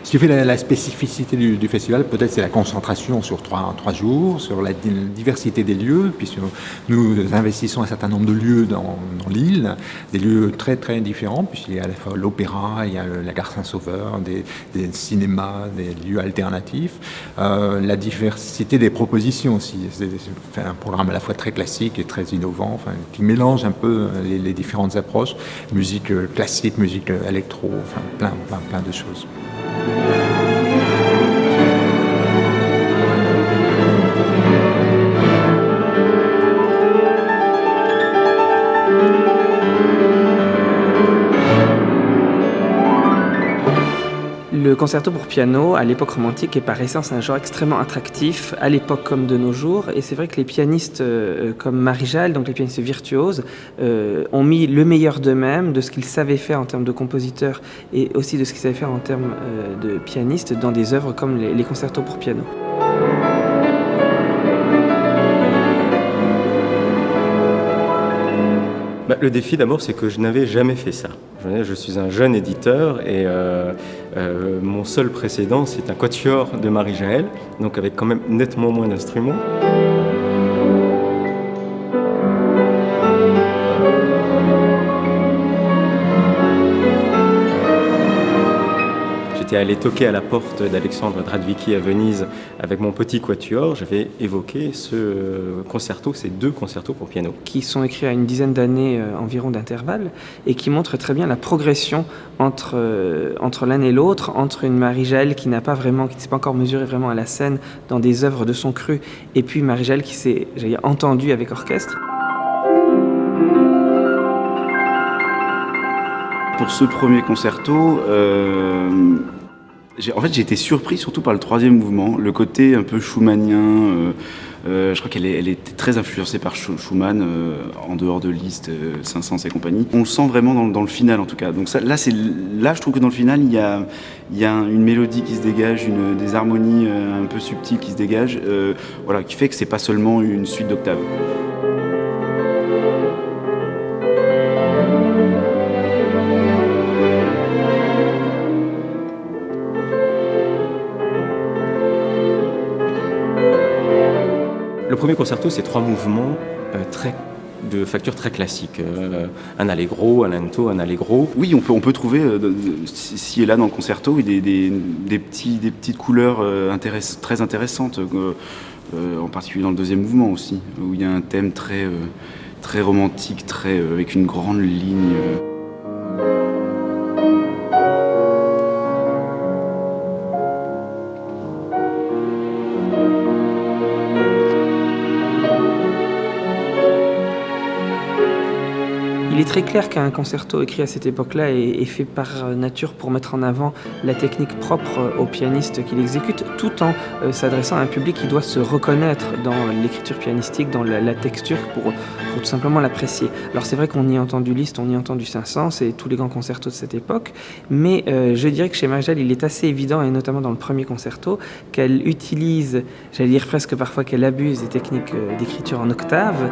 Ce qui fait la spécificité du festival, peut-être, c'est la concentration sur trois jours, sur la diversité des lieux, puisque nous investissons un certain nombre de lieux dans l'île, des lieux très très différents, puisqu'il y a à la fois l'opéra, il y a la gare Saint-Sauveur, des cinémas, des lieux alternatifs, la diversité des propositions aussi. C'est un programme à la fois très classique et très innovant, enfin, qui mélange un peu les différentes approches, musique classique, musique électro, enfin plein de choses. Le concerto pour piano, à l'époque romantique, est par essence un genre extrêmement attractif, à l'époque comme de nos jours. Et c'est vrai que les pianistes comme Marie-Jaël, donc les pianistes virtuoses, ont mis le meilleur d'eux-mêmes, de ce qu'ils savaient faire en termes de compositeurs et aussi de ce qu'ils savaient faire en termes de pianistes dans des œuvres comme les concertos pour piano. Le défi d'abord, c'est que je n'avais jamais fait ça. Je suis un jeune éditeur et mon seul précédent, c'est un quatuor de Marie-Jaël, donc avec quand même nettement moins d'instruments. J'étais allé toquer à la porte d'Alexandre Dradvicki à Venise avec mon petit quatuor. J'avais évoqué ce concerto, ces deux concertos pour piano. Qui sont écrits à une dizaine d'années environ d'intervalle et qui montrent très bien la progression entre l'un et l'autre, entre une Marie-Jaël qui ne s'est pas encore mesurée vraiment à la scène dans des œuvres de son cru, et puis Marie-Jaël qui s'est, entendue avec orchestre. Pour ce premier concerto, j'ai été surpris surtout par le troisième mouvement, le côté un peu schumannien. Je crois qu'elle était très influencée par Schumann, en dehors de Liszt, Saint-Saëns et compagnie. On le sent vraiment dans le final en tout cas. Donc là, je trouve que dans le final, il y a une mélodie qui se dégage, des harmonies un peu subtiles qui se dégagent, qui fait que c'est pas seulement une suite d'octaves. Le premier concerto, c'est 3 mouvements de facture très classique. Un allegro, un lento, un allegro. Oui, on peut trouver, ci et là dans le concerto, des petites couleurs très intéressantes, en particulier dans le deuxième mouvement aussi, où il y a un thème très romantique, avec une grande ligne. Il est très clair qu'un concerto écrit à cette époque-là est fait par nature pour mettre en avant la technique propre au pianiste qui l'exécute, tout en s'adressant à un public qui doit se reconnaître dans l'écriture pianistique, dans la texture, pour tout simplement l'apprécier. Alors c'est vrai qu'on y entend du Liszt, on y entend du Saint-Saëns et tous les grands concertos de cette époque, mais je dirais que chez Marie-Jaël, il est assez évident, et notamment dans le premier concerto, qu'elle utilise, j'allais dire presque parfois qu'elle abuse des techniques d'écriture en octave.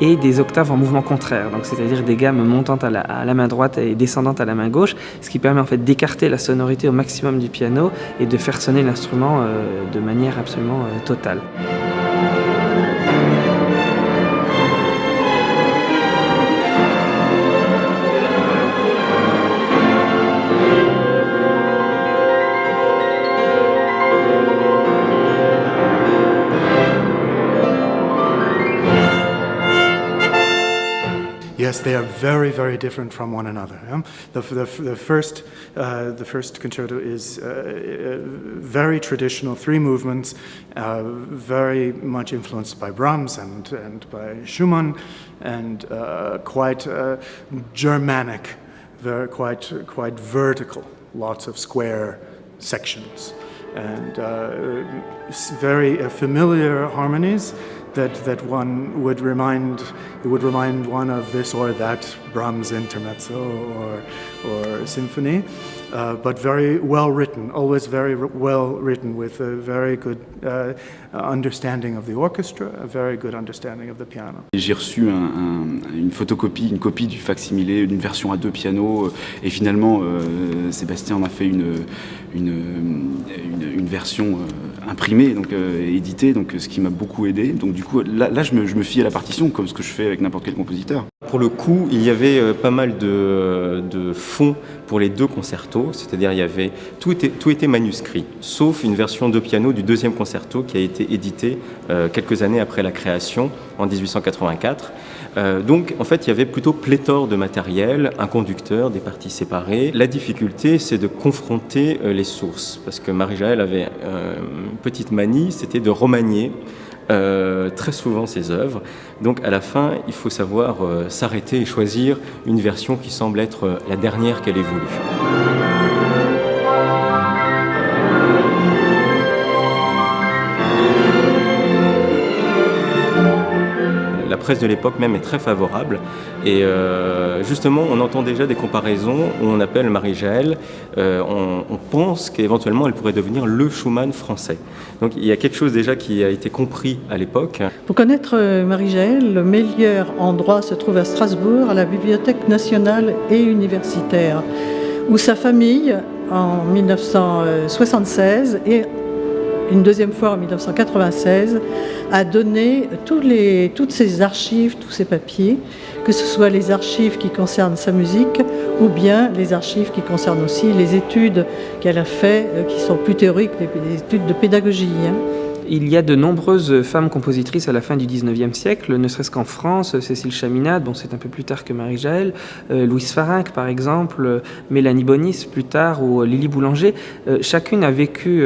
Et des octaves en mouvement contraire, donc c'est-à-dire des gammes montantes à la main droite et descendantes à la main gauche, ce qui permet en fait d'écarter la sonorité au maximum du piano et de faire sonner l'instrument de manière absolument totale. Yes, they are very, very different from one another. The first concerto is very traditional, 3 movements, very much influenced by Brahms and by Schumann, and quite Germanic, quite vertical, lots of square sections. and very familiar harmonies that one would remind one of this or that Brahms intermezzo or symphony, but very well written, always very well written, with a very good understanding of the orchestra, a very good understanding of the piano. J'ai reçu une photocopie, une copie du facsimilé d'une version à 2 pianos, et finalement Sébastien en a fait une version imprimée, donc éditée, donc ce qui m'a beaucoup aidé. Donc du coup là je me fie à la partition comme ce que je fais avec n'importe quel compositeur. Pour le coup, il y avait pas mal de fonds pour les 2 concertos, c'est-à-dire il y avait tout était manuscrit, sauf une version de piano du 2e concerto qui a été édité quelques années après la création, en 1884. Donc en fait il y avait plutôt pléthore de matériel, un conducteur, des parties séparées. La difficulté c'est de confronter les sources, parce que Marie-Jaël avait une petite manie, c'était de remanier très souvent ses œuvres. Donc à la fin, il faut savoir s'arrêter et choisir une version qui semble être la dernière qu'elle ait voulu. La presse de l'époque même est très favorable et justement on entend déjà des comparaisons où on appelle Marie-Jaël, on pense qu'éventuellement elle pourrait devenir le Schumann français. Donc il y a quelque chose déjà qui a été compris à l'époque. Pour connaître Marie-Jaël, le meilleur endroit se trouve à Strasbourg, à la Bibliothèque nationale et universitaire, où sa famille, en 1976 et une deuxième fois en 1996, a donné toutes ses archives, tous ses papiers, que ce soit les archives qui concernent sa musique ou bien les archives qui concernent aussi les études qu'elle a faites, qui sont plus théoriques, les études de pédagogie. Il y a de nombreuses femmes compositrices à la fin du XIXe siècle, ne serait-ce qu'en France, Cécile Chaminade, bon, c'est un peu plus tard que Marie-Jaël, Louise Farinck par exemple, Mélanie Bonis plus tard, ou Lily Boulanger. Chacune a vécu,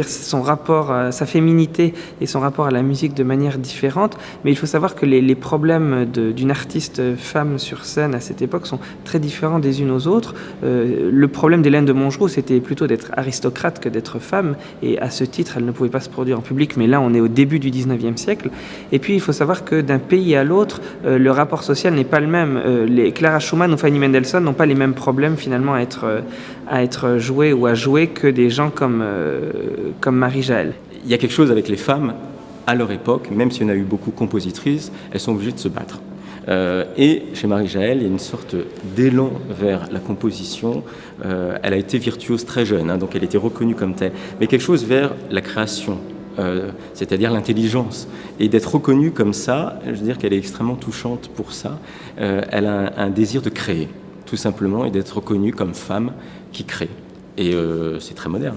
son rapport à sa féminité et son rapport à la musique de manière différente, mais il faut savoir que les problèmes d'une artiste femme sur scène à cette époque sont très différents des unes aux autres. Le problème d'Hélène de Montgeroult, c'était plutôt d'être aristocrate que d'être femme, et à ce titre, elle ne pouvait pas se produire en public, mais là on est au début du 19e siècle. Et puis il faut savoir que d'un pays à l'autre, le rapport social n'est pas le même. Les Clara Schumann ou Fanny Mendelssohn n'ont pas les mêmes problèmes finalement à être joués ou à jouer que des gens comme Marie-Jaël. Il y a quelque chose avec les femmes à leur époque, même s'il y en a eu beaucoup compositrices, elles sont obligées de se battre. Et chez Marie-Jaël, il y a une sorte d'élan vers la composition. Elle a été virtuose très jeune, donc elle était reconnue comme telle, mais quelque chose vers la création. C'est-à-dire l'intelligence. Et d'être reconnue comme ça, je veux dire qu'elle est extrêmement touchante pour ça. Elle a un désir de créer, tout simplement, et d'être reconnue comme femme qui crée. Et c'est très moderne.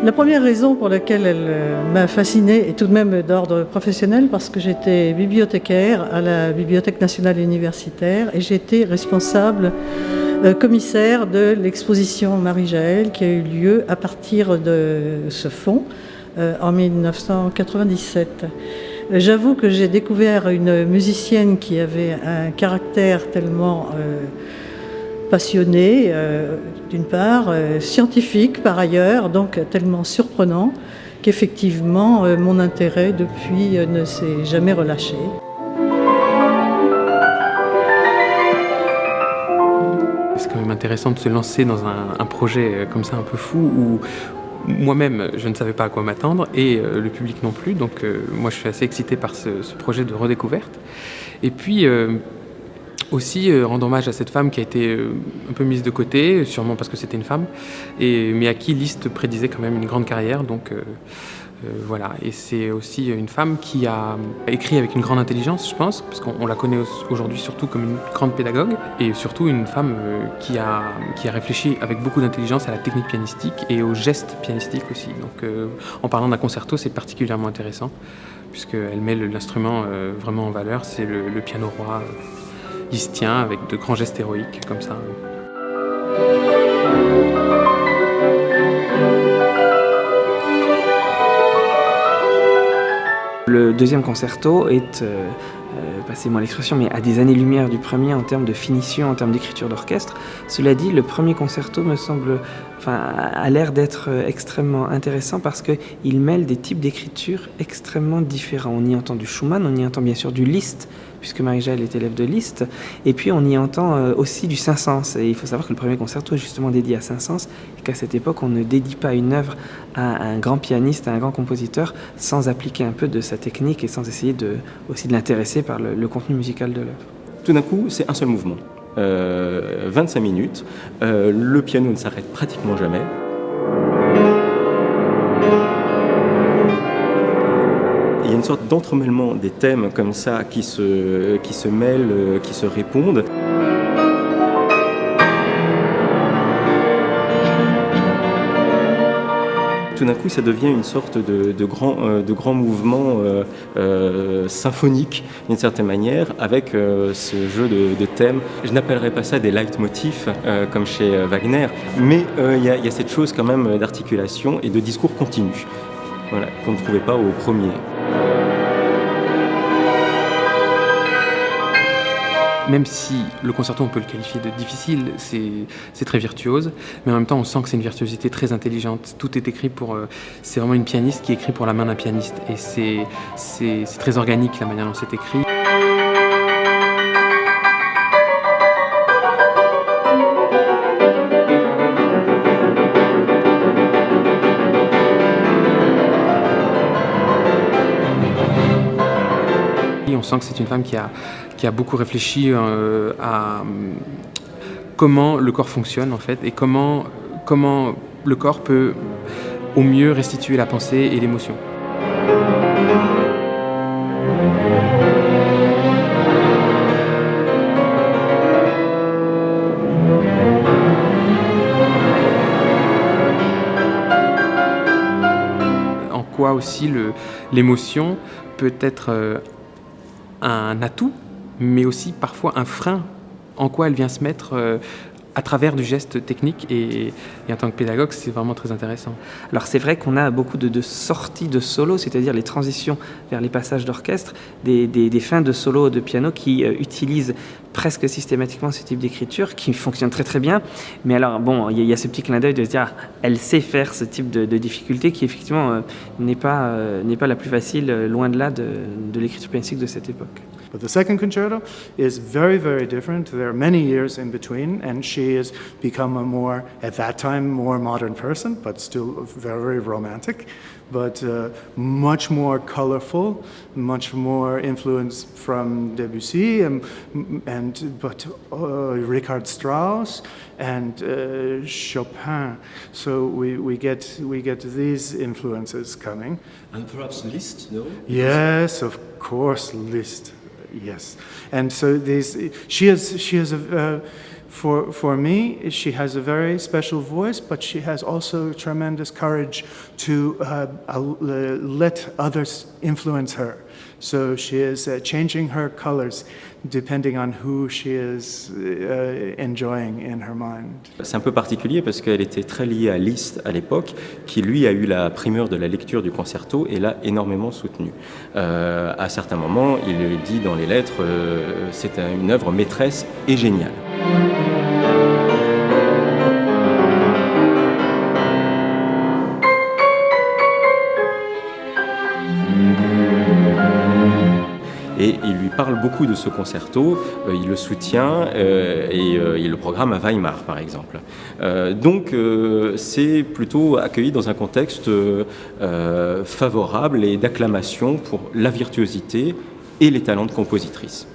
La première raison pour laquelle elle m'a fascinée est tout de même d'ordre professionnel, parce que j'étais bibliothécaire à la Bibliothèque nationale et universitaire et j'étais responsable commissaire de l'exposition Marie-Jaël qui a eu lieu à partir de ce fonds en 1997. J'avoue que j'ai découvert une musicienne qui avait un caractère tellement passionné, d'une part, scientifique par ailleurs, donc tellement surprenant qu'effectivement mon intérêt depuis ne s'est jamais relâché. C'est quand même intéressant de se lancer dans un projet comme ça un peu fou où moi-même je ne savais pas à quoi m'attendre et le public non plus, donc moi je suis assez excité par ce projet de redécouverte. Et puis aussi rendre hommage à cette femme qui a été un peu mise de côté, sûrement parce que c'était une femme, mais à qui Liszt prédisait quand même une grande carrière, donc voilà. Et c'est aussi une femme qui a écrit avec une grande intelligence, je pense, parce qu'on la connaît aujourd'hui surtout comme une grande pédagogue, et surtout une femme qui a réfléchi avec beaucoup d'intelligence à la technique pianistique et aux gestes pianistiques aussi. Donc en parlant d'un concerto, c'est particulièrement intéressant, puisqu'elle met l'instrument vraiment en valeur, c'est le piano roi listien avec de grands gestes héroïques comme ça. Le deuxième concerto est passez-moi l'expression, mais à des années-lumière du premier en termes de finition, en termes d'écriture d'orchestre. Cela dit, le premier concerto me semble, a l'air d'être extrêmement intéressant parce qu'il mêle des types d'écriture extrêmement différents. On y entend du Schumann, on y entend bien sûr du Liszt, puisque Marie-Jaëlle est élève de Liszt, et puis on y entend aussi du Saint-Saëns. Et il faut savoir que le premier concerto est justement dédié à Saint-Saëns, et qu'à cette époque, on ne dédie pas une œuvre à un grand pianiste, à un grand compositeur, sans appliquer un peu de sa technique et sans essayer aussi de l'intéresser par le contenu musical de l'œuvre. Tout d'un coup, c'est un seul mouvement. 25 minutes, le piano ne s'arrête pratiquement jamais. Il y a une sorte d'entremêlement des thèmes comme ça qui se mêlent, qui se répondent. Tout d'un coup, ça devient une sorte de grand mouvement symphonique, d'une certaine manière, avec ce jeu de thèmes. Je n'appellerais pas ça des leitmotifs, comme chez Wagner, mais il y a cette chose quand même d'articulation et de discours continu, voilà, qu'on ne trouvait pas au premier. Même si le concerto, on peut le qualifier de difficile, c'est très virtuose, mais en même temps, on sent que c'est une virtuosité très intelligente. Tout est écrit c'est vraiment une pianiste qui écrit pour la main d'un pianiste, et c'est très organique la manière dont c'est écrit. On sent que c'est une femme qui a beaucoup réfléchi à comment le corps fonctionne en fait, et comment le corps peut au mieux restituer la pensée et l'émotion. En quoi aussi l'émotion peut être un atout, mais aussi parfois un frein, en quoi elle vient se mettre à travers du geste technique, et en tant que pédagogue, c'est vraiment très intéressant. Alors c'est vrai qu'on a beaucoup de sorties de solo, c'est-à-dire les transitions vers les passages d'orchestre, des fins de solo de piano qui utilisent presque systématiquement ce type d'écriture, qui fonctionne très très bien. Mais alors bon, il y a ce petit clin d'œil de se dire, elle sait faire ce type de difficulté qui effectivement n'est pas la plus facile, loin de là, de l'écriture pianistique de cette époque. But the second concerto is very, very different. There are many years in between, and she has become at that time, more modern person, but still very romantic, but much more colorful, much more influence from Debussy, but Richard Strauss and Chopin. So we get these influences coming. And perhaps Liszt, no? Yes, of course, Liszt. Yes, and so she has for me, she has a very special voice, but she has also tremendous courage to let others influence her. So she is changing her colors depending on who she is enjoying in her mind. C'est un peu particulier parce qu'elle était très liée à Liszt à l'époque, qui lui a eu la primeur de la lecture du concerto et l'a énormément soutenu. À certains moments, il dit dans les lettres, c'est une œuvre maîtresse et géniale. Et il lui parle beaucoup de ce concerto, il le soutient et il le programme à Weimar par exemple. Donc c'est plutôt accueilli dans un contexte favorable et d'acclamation pour la virtuosité et les talents de compositrice.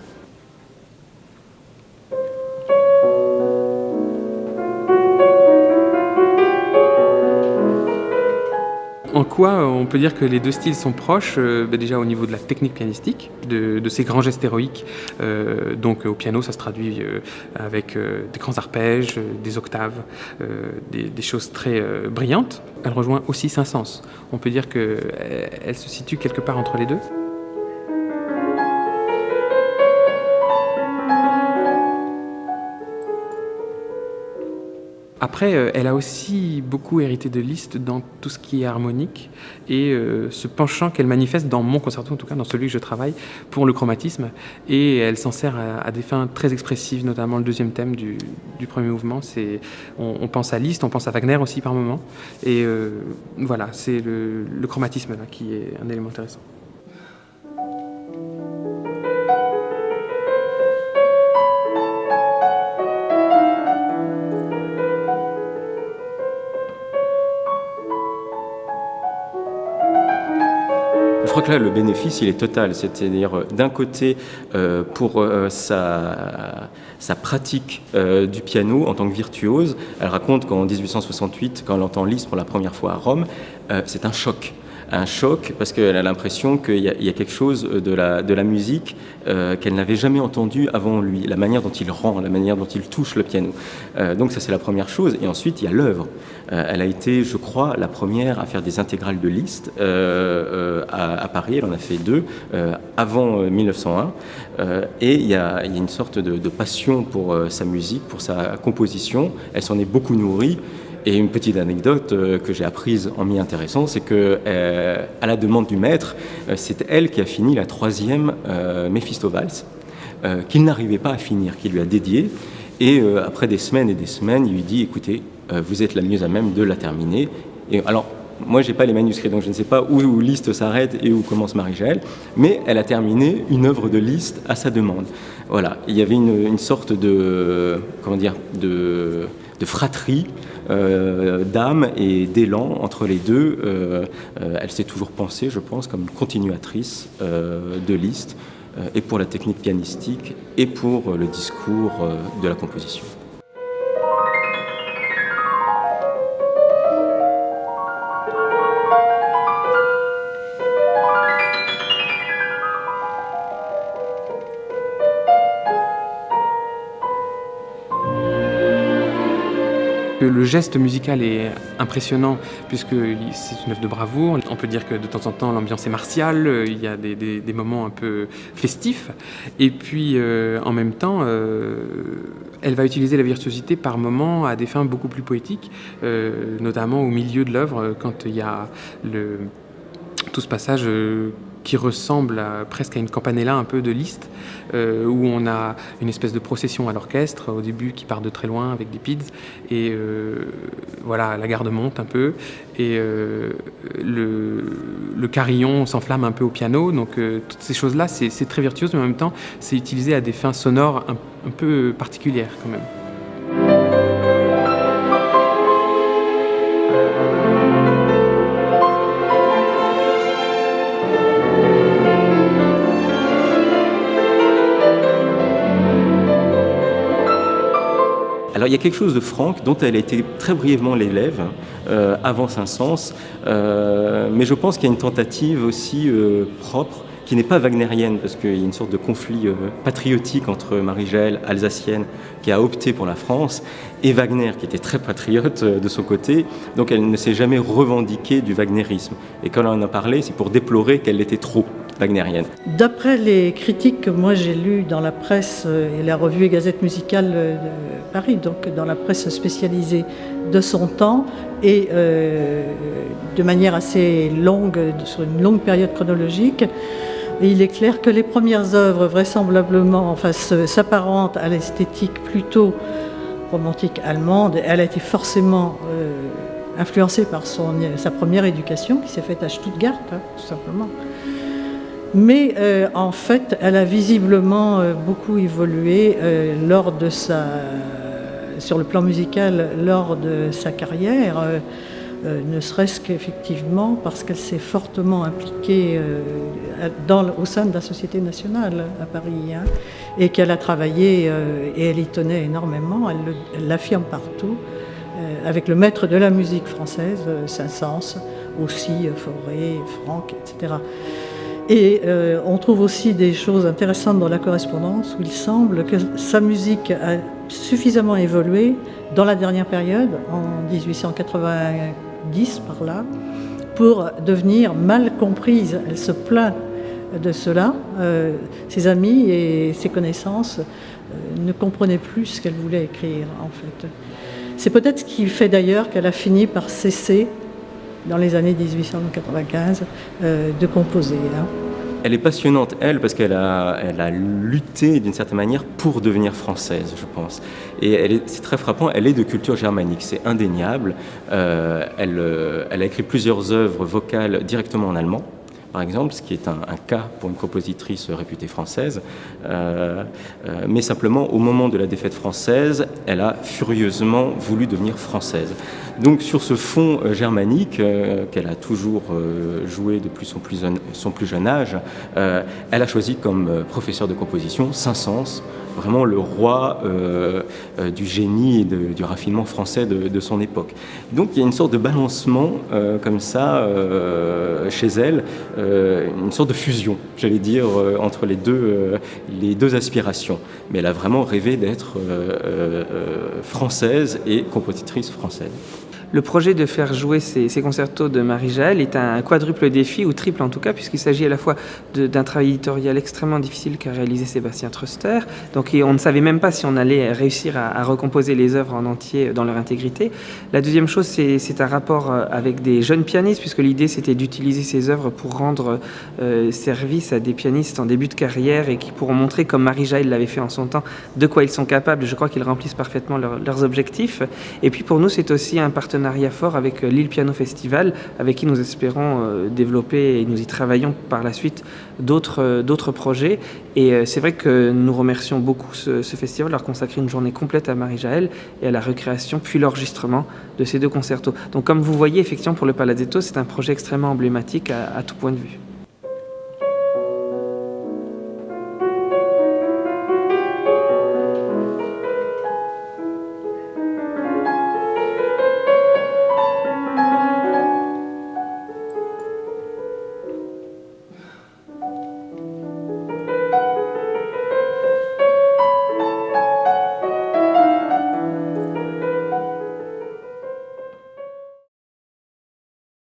En quoi on peut dire que les deux styles sont proches, déjà au niveau de la technique pianistique, de ces grands gestes héroïques. Donc au piano, ça se traduit avec des grands arpèges, des octaves, des choses très brillantes. Elle rejoint aussi Saint-Saëns. On peut dire qu'elle se situe quelque part entre les deux. Après, elle a aussi beaucoup hérité de Liszt dans tout ce qui est harmonique et ce penchant qu'elle manifeste dans mon concerto, en tout cas dans celui que je travaille, pour le chromatisme. Et elle s'en sert à des fins très expressives, notamment le deuxième thème du premier mouvement. On pense à Liszt, on pense à Wagner aussi par moment. Et voilà, c'est le chromatisme là, qui est un élément intéressant. Je crois que là, le bénéfice, il est total. C'est-à-dire, d'un côté, pour sa pratique du piano en tant que virtuose, elle raconte qu'en 1868, quand elle entend Liszt pour la première fois à Rome, c'est un choc. Un choc parce qu'elle a l'impression qu'il y a quelque chose de la musique qu'elle n'avait jamais entendu avant lui, la manière dont il rend, la manière dont il touche le piano. Donc ça, c'est la première chose. Et ensuite, il y a l'œuvre. Elle a été, je crois, la première à faire des intégrales de Liszt à Paris. Elle en a fait 2 avant 1901. Et il y a une sorte de passion pour sa musique, pour sa composition. Elle s'en est beaucoup nourrie. Et une petite anecdote que j'ai apprise en m'y intéressant, c'est que, à la demande du maître, c'est elle qui a fini la 3e Méphisto-Valse, qu'il n'arrivait pas à finir, qu'il lui a dédiée. Et après des semaines et des semaines, il lui dit « Écoutez, vous êtes la mieux à même de la terminer. » Et alors, moi, j'ai pas les manuscrits, donc je ne sais pas où Liszt s'arrête et où commence Marie-Jaël, mais elle a terminé une œuvre de Liszt à sa demande. Voilà, il y avait une sorte de, comment dire, de fratrie, d'âme et d'élan entre les deux. Elle s'est toujours pensée, je pense, comme une continuatrice de Liszt, et pour la technique pianistique et pour le discours de la composition. Le geste musical est impressionnant puisque c'est une œuvre de bravoure. On peut dire que de temps en temps l'ambiance est martiale, il y a des moments un peu festifs. Et puis en même temps, elle va utiliser la virtuosité par moments à des fins beaucoup plus poétiques, notamment au milieu de l'œuvre quand il y a tout ce passage qui ressemble presque à une campanella un peu de Liszt, où on a une espèce de procession à l'orchestre au début qui part de très loin avec des pids, et voilà, la garde monte un peu, et le carillon s'enflamme un peu au piano, donc toutes ces choses-là, c'est très virtuose, mais en même temps, c'est utilisé à des fins sonores un peu particulières quand même. Alors il y a quelque chose de Franck dont elle a été très brièvement l'élève avant Saint-Saëns, mais je pense qu'il y a une tentative aussi propre qui n'est pas wagnérienne, parce qu'il y a une sorte de conflit patriotique entre Marie-Jaël, alsacienne, qui a opté pour la France, et Wagner, qui était très patriote de son côté, donc elle ne s'est jamais revendiquée du wagnérisme. Et quand on en a parlé, c'est pour déplorer qu'elle l'était trop wagnérienne. D'après les critiques que moi j'ai lues dans la presse et la revue et Gazette musicale de Paris, donc dans la presse spécialisée de son temps, et de manière assez longue, sur une longue période chronologique, il est clair que les premières œuvres vraisemblablement s'apparentent à l'esthétique plutôt romantique allemande. Elle a été forcément influencée par sa première éducation qui s'est faite à Stuttgart, tout simplement. Mais en fait, elle a visiblement beaucoup évolué sur le plan musical lors de sa carrière, ne serait-ce qu'effectivement parce qu'elle s'est fortement impliquée au sein de la Société nationale à Paris, et qu'elle a travaillé, et elle y tenait énormément, elle l'affirme partout, avec le maître de la musique française, Saint-Saëns, aussi Fauré, Franck, etc. Et on trouve aussi des choses intéressantes dans la correspondance où il semble que sa musique a suffisamment évolué dans la dernière période, en 1890 par là, pour devenir mal comprise. Elle se plaint de cela. Ses amis et ses connaissances ne comprenaient plus ce qu'elle voulait écrire, en fait. C'est peut-être ce qui fait d'ailleurs qu'elle a fini par cesser, dans les années 1895, de composer. Elle est passionnante, elle, parce qu'elle a lutté d'une certaine manière pour devenir française, je pense. Et c'est très frappant, elle est de culture germanique, c'est indéniable. Elle a écrit plusieurs œuvres vocales directement en allemand, par exemple, ce qui est un cas pour une compositrice réputée française. Mais simplement, au moment de la défaite française, elle a furieusement voulu devenir française. Donc sur ce fond germanique qu'elle a toujours joué depuis son plus jeune âge, elle a choisi comme professeur de composition Saint-Saëns, vraiment le roi du génie et du raffinement français de son époque. Donc il y a une sorte de balancement comme ça chez elle, une sorte de fusion, j'allais dire, entre les deux aspirations. Mais elle a vraiment rêvé d'être française et compositrice française. Le projet de faire jouer ces concertos de Marie-Jaëlle est un quadruple défi, ou triple en tout cas, puisqu'il s'agit à la fois d'un travail éditorial extrêmement difficile qu'a réalisé Sébastien Treuster. Donc on ne savait même pas si on allait réussir à recomposer les œuvres en entier dans leur intégrité. La deuxième chose, c'est un rapport avec des jeunes pianistes, puisque l'idée c'était d'utiliser ces œuvres pour rendre service à des pianistes en début de carrière et qui pourront montrer, comme Marie-Jaëlle l'avait fait en son temps, de quoi ils sont capables. Je crois qu'ils remplissent parfaitement leurs objectifs. Et puis pour nous, c'est aussi un partenariat fort avec Lille Piano Festival, avec qui nous espérons développer, et nous y travaillons par la suite, d'autres projets. Et c'est vrai que nous remercions beaucoup ce festival, leur consacrer une journée complète à Marie-Jaëlle et à la recréation, puis l'enregistrement de ces deux concertos. Donc comme vous voyez, effectivement, pour le Palazzetto, c'est un projet extrêmement emblématique à tout point de vue.